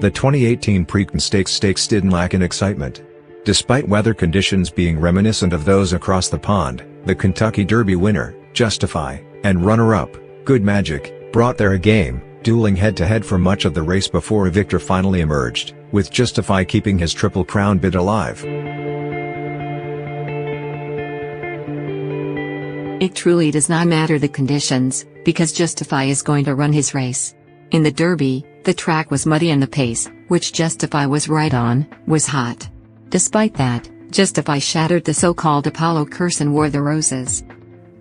The 2018 Preakness Stakes didn't lack in excitement. Despite weather conditions being reminiscent of those across the pond, the Kentucky Derby winner, Justify, and runner-up, Good Magic, brought their A-game, dueling head-to-head for much of the race before a victor finally emerged, with Justify keeping his Triple Crown bid alive. It truly does not matter the conditions, because Justify is going to run his race. In the Derby, the track was muddy and the pace, which Justify was right on, was hot. Despite that, Justify shattered the so-called Apollo curse and wore the roses.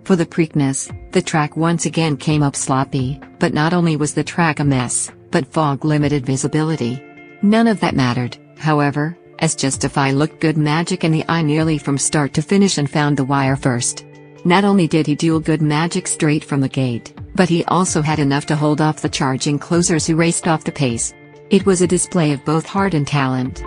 For the Preakness, the track once again came up sloppy, but not only was the track a mess, but fog limited visibility. None of that mattered, however, as Justify looked Good Magic in the eye nearly from start to finish and found the wire first. Not only did he duel Good Magic straight from the gate, but he also had enough to hold off the charging closers who raced off the pace. It was a display of both heart and talent.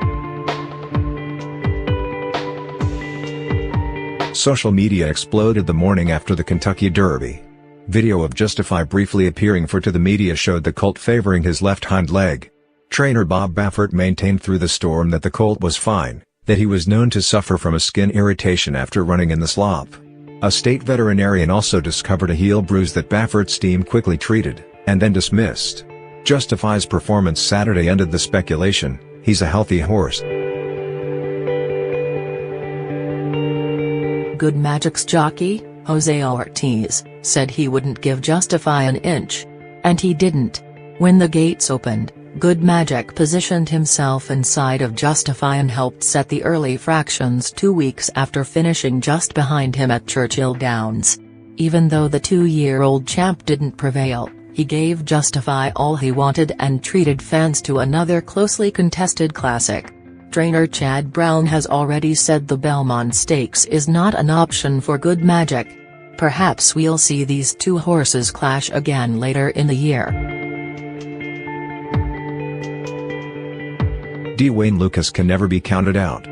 Social media exploded the morning after the Kentucky Derby. Video of Justify briefly appearing to the media showed the colt favoring his left hind leg. Trainer Bob Baffert maintained through the storm that the colt was fine, that he was known to suffer from a skin irritation after running in the slop. A state veterinarian also discovered a heel bruise that Baffert's team quickly treated, and then dismissed. Justify's performance Saturday ended the speculation. He's a healthy horse. Good Magic's jockey, Jose Ortiz, said he wouldn't give Justify an inch. And he didn't. When the gates opened, Good Magic positioned himself inside of Justify and helped set the early fractions 2 weeks after finishing just behind him at Churchill Downs. Even though the 2-year-old champ didn't prevail, he gave Justify all he wanted and treated fans to another closely contested classic. Trainer Chad Brown has already said the Belmont Stakes is not an option for Good Magic. Perhaps we'll see these two horses clash again later in the year. Dwayne Lucas can never be counted out.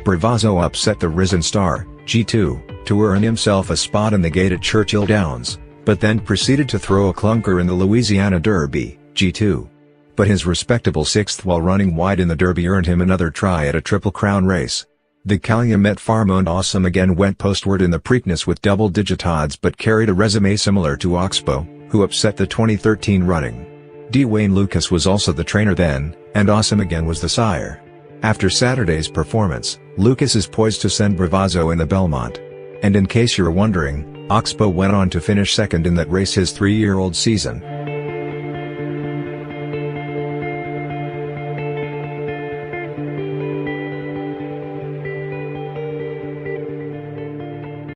Bravazzo upset the Risen Star, G2, to earn himself a spot in the gate at Churchill Downs, but then proceeded to throw a clunker in the Louisiana Derby, G2. But his respectable 6th while running wide in the Derby earned him another try at a Triple Crown race. The Calumet Farm-owned Awesome again went postward in the Preakness with double-digit odds but carried a resume similar to Oxbow, who upset the 2013 running. Dwayne Lucas was also the trainer then, and Awesome again was the sire. After Saturday's performance, Lucas is poised to send Bravazzo in the Belmont. And in case you're wondering, Oxbow went on to finish second in that race his 3-year-old season.